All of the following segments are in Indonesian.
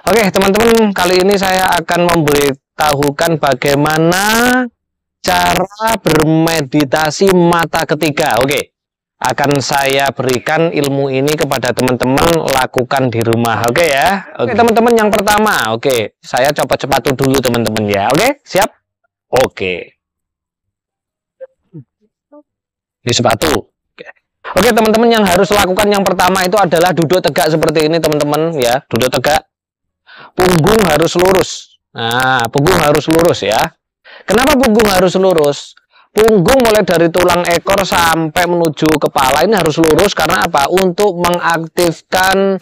Oke, teman-teman, kali ini saya akan memberitahukan bagaimana cara bermeditasi mata ketiga. Oke, akan saya berikan ilmu ini kepada teman-teman, lakukan di rumah. Oke ya. Oke, teman-teman, yang pertama. Oke, saya copot sepatu dulu teman-teman ya. Oke, siap? Oke. Di sepatu. Oke, teman-teman, yang harus lakukan yang pertama itu adalah duduk tegak seperti ini, teman-teman ya. Duduk tegak. Punggung harus lurus. Nah, punggung harus lurus ya. Kenapa punggung harus lurus? Punggung mulai dari tulang ekor sampai menuju kepala ini harus lurus karena apa? Untuk mengaktifkan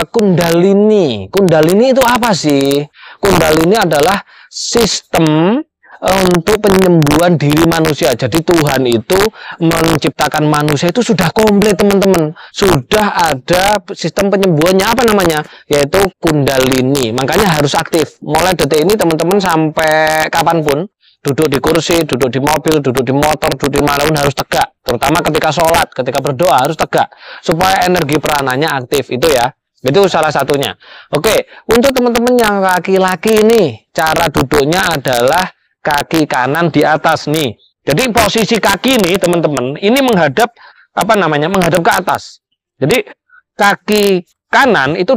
Kundalini. Kundalini itu apa sih? Kundalini adalah sistem untuk penyembuhan diri manusia. Jadi Tuhan itu menciptakan manusia itu sudah komplit, teman-teman. Sudah ada sistem penyembuhannya, apa namanya? Yaitu Kundalini. Makanya harus aktif. Mulai detik ini teman-teman sampai kapanpun, duduk di kursi, duduk di mobil, duduk di motor, duduk di mana pun harus tegak. Terutama ketika sholat, ketika berdoa harus tegak. Supaya energi peranannya aktif, itu ya. Itu salah satunya. Oke, untuk teman-teman yang laki-laki ini, cara duduknya adalah kaki kanan di atas nih. Jadi posisi kaki nih teman-teman, ini menghadap menghadap ke atas. Jadi kaki kanan itu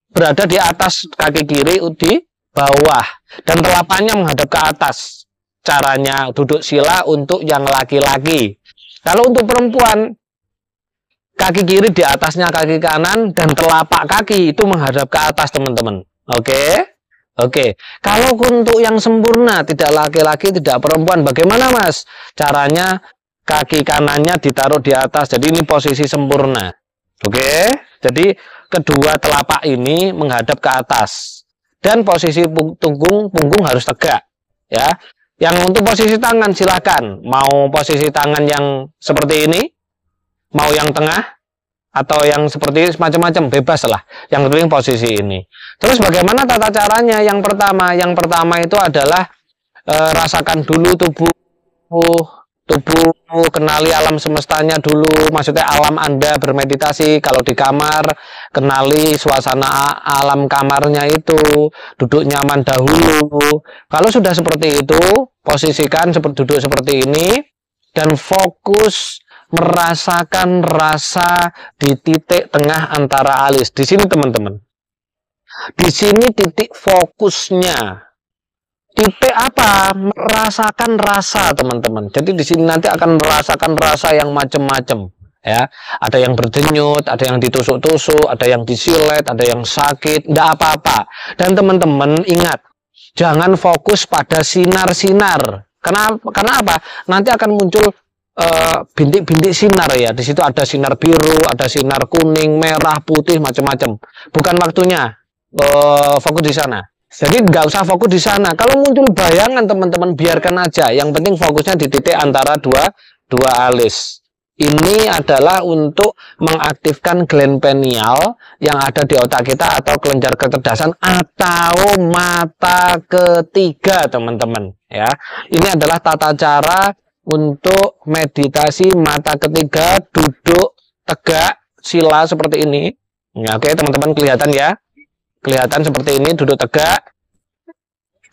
berada di atas, kaki kiri di bawah, dan telapaknya menghadap ke atas. Caranya duduk sila untuk yang laki-laki. Kalau untuk perempuan, kaki kiri di atasnya kaki kanan dan telapak kaki itu menghadap ke atas, teman-teman. Oke? Oke, kalau untuk yang sempurna, tidak laki-laki, tidak perempuan, bagaimana Mas? Caranya kaki kanannya ditaruh di atas, jadi ini posisi sempurna. Oke, jadi kedua telapak ini menghadap ke atas. Dan posisi punggung harus tegak. Ya. Yang untuk posisi tangan silahkan, mau posisi tangan yang seperti ini, mau yang tengah, atau yang seperti macam-macam, bebas lah. Yang penting posisi ini. Terus bagaimana tata caranya? Yang pertama itu adalah rasakan dulu tubuh, kenali alam semestanya dulu. Maksudnya alam Anda bermeditasi. Kalau di kamar, kenali suasana alam kamarnya itu. Duduk nyaman dahulu. Kalau sudah seperti itu, posisikan duduk seperti ini dan fokus merasakan rasa di titik tengah antara alis. Di sini teman-teman. Di sini titik fokusnya. Titik apa? Merasakan rasa, teman-teman. Jadi di sini nanti akan merasakan rasa yang macam-macam. Ya, ada yang berdenyut, ada yang ditusuk-tusuk, ada yang disilet, ada yang sakit, tidak apa-apa. Dan teman-teman ingat, jangan fokus pada sinar-sinar. Karena apa? Nanti akan muncul bintik-bintik sinar ya. Di situ ada sinar biru, ada sinar kuning, merah, putih, macam-macam. Bukan waktunya fokus di sana. Jadi nggak usah fokus di sana. Kalau muncul bayangan teman-teman biarkan aja. Yang penting fokusnya di titik antara dua alis. Ini adalah untuk mengaktifkan gland pineal yang ada di otak kita atau kelenjar kecerdasan atau mata ketiga, teman-teman. Ya, ini adalah tata cara untuk meditasi mata ketiga, duduk tegak sila seperti ini. Ya, oke teman-teman, kelihatan ya? Kelihatan seperti ini, duduk tegak.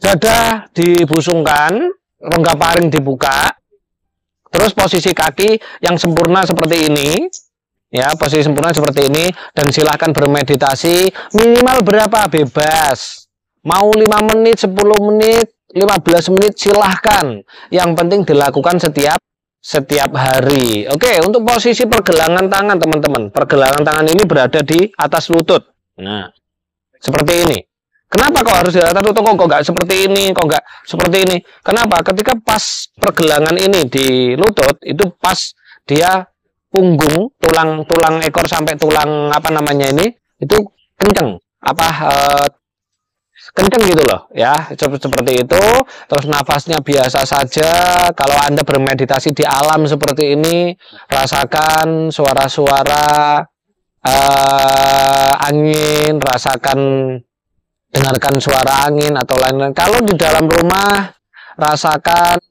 Dada dibusungkan, rongga paring dibuka. Terus posisi kaki yang sempurna seperti ini. Ya, posisi sempurna seperti ini dan silahkan bermeditasi minimal berapa? Bebas. Mau 5 menit, 10 menit, 15 menit silahkan. Yang penting dilakukan setiap hari. Oke, untuk posisi pergelangan tangan teman-teman. Pergelangan tangan ini berada di atas lutut. Nah, seperti ini. Kenapa kok harus di atas lutut? Kok nggak seperti ini? Kok nggak seperti ini? Kenapa? Ketika pas pergelangan ini di lutut, itu pas dia punggung, tulang ekor sampai tulang ini, itu kenceng. Kenceng gitu loh ya, seperti itu. Terus nafasnya biasa saja. Kalau Anda bermeditasi di alam seperti ini, rasakan suara-suara angin, dengarkan suara angin atau lain-lain. Kalau di dalam rumah, rasakan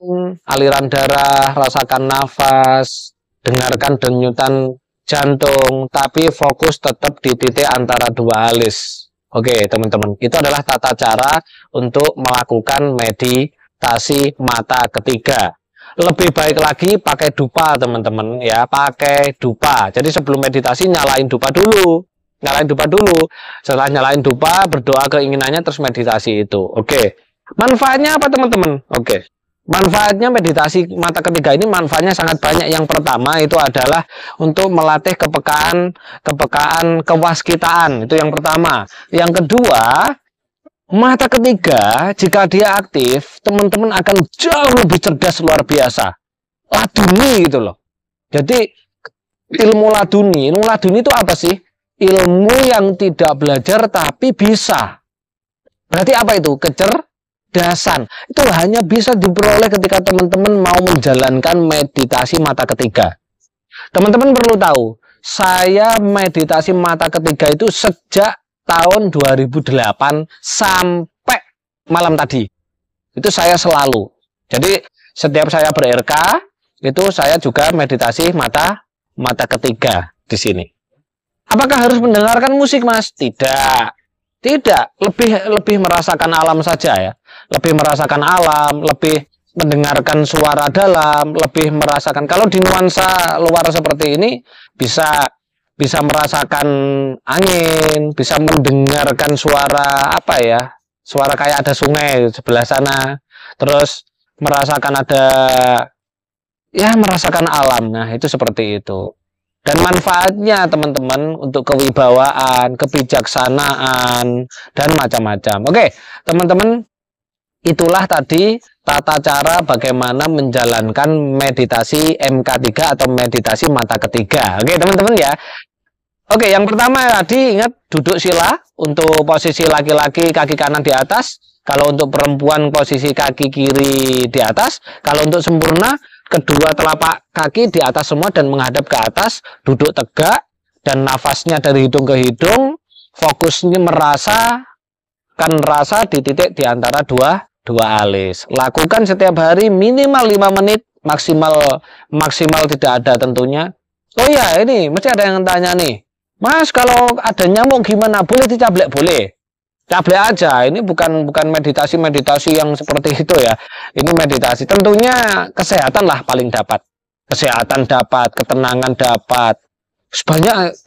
aliran darah, rasakan nafas, dengarkan denyutan jantung, tapi fokus tetap di titik antara dua alis. Oke, teman-teman, itu adalah tata cara untuk melakukan meditasi mata ketiga. Lebih baik lagi pakai dupa, teman-teman, ya, pakai dupa. Jadi sebelum meditasi nyalain dupa dulu. Nyalain dupa dulu. Setelah nyalain dupa, berdoa keinginannya terus meditasi itu. Oke. Manfaatnya apa, teman-teman? Oke. Manfaatnya meditasi mata ketiga ini manfaatnya sangat banyak. Yang pertama itu adalah untuk melatih kepekaan kewaskitaan. Itu yang pertama. Yang kedua, mata ketiga jika dia aktif, teman-teman akan jauh lebih cerdas luar biasa. Laduni gitu loh. Jadi ilmu laduni itu apa sih? Ilmu yang tidak belajar tapi bisa. Berarti apa itu? Kecerdasan. Itu hanya bisa diperoleh ketika teman-teman mau menjalankan meditasi mata ketiga. Teman-teman perlu tahu, saya meditasi mata ketiga itu sejak tahun 2008 sampai malam tadi. Itu saya selalu. Jadi setiap saya ber-RK, itu saya juga meditasi mata ketiga di sini. Apakah harus mendengarkan musik, Mas? Tidak. Tidak, lebih merasakan alam saja ya. Lebih merasakan alam, lebih mendengarkan suara dalam, lebih merasakan. Kalau di nuansa luar seperti ini bisa bisa merasakan angin, bisa mendengarkan suara apa ya? Suara kayak ada sungai di sebelah sana. Terus merasakan ada ya merasakan alam. Nah, itu seperti itu. Dan manfaatnya teman-teman untuk kewibawaan, kebijaksanaan, dan macam-macam. Oke, teman-teman, itulah tadi tata cara bagaimana menjalankan meditasi MK3 atau meditasi mata ketiga. Oke, teman-teman ya. Oke, yang pertama tadi ingat duduk sila untuk posisi laki-laki kaki kanan di atas. Kalau untuk perempuan posisi kaki kiri di atas. Kalau untuk sempurna kedua telapak kaki di atas semua dan menghadap ke atas. Duduk tegak dan nafasnya dari hidung ke hidung. Fokusnya merasakan rasa di titik di antara dua alis. Lakukan setiap hari minimal 5 menit, maksimal tidak ada tentunya. Oh ya, ini mesti ada yang tanya nih. Mas, kalau ada nyamuk gimana? Boleh dicablek? Boleh. Cablek aja. Ini bukan meditasi yang seperti itu ya. Ini meditasi. Tentunya kesehatan lah paling dapat. Kesehatan dapat, ketenangan dapat. Banyak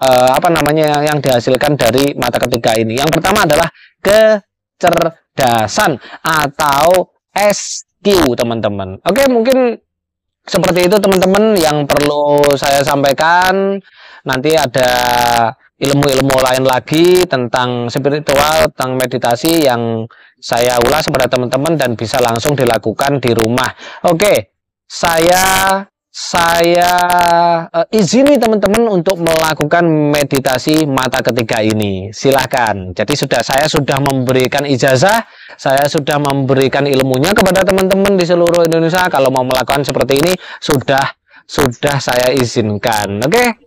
apa namanya yang dihasilkan dari mata ketiga ini. Yang pertama adalah kecerdasan atau SQ, teman-teman. Oke, mungkin seperti itu teman-teman yang perlu saya sampaikan. Nanti ada ilmu-ilmu lain lagi tentang spiritual, tentang meditasi yang saya ulas kepada teman-teman dan bisa langsung dilakukan di rumah. Oke, saya izini teman-teman untuk melakukan meditasi mata ketiga ini. Silahkan. Jadi saya sudah memberikan ijazah, saya sudah memberikan ilmunya kepada teman-teman di seluruh Indonesia. Kalau mau melakukan seperti ini sudah saya izinkan. Oke.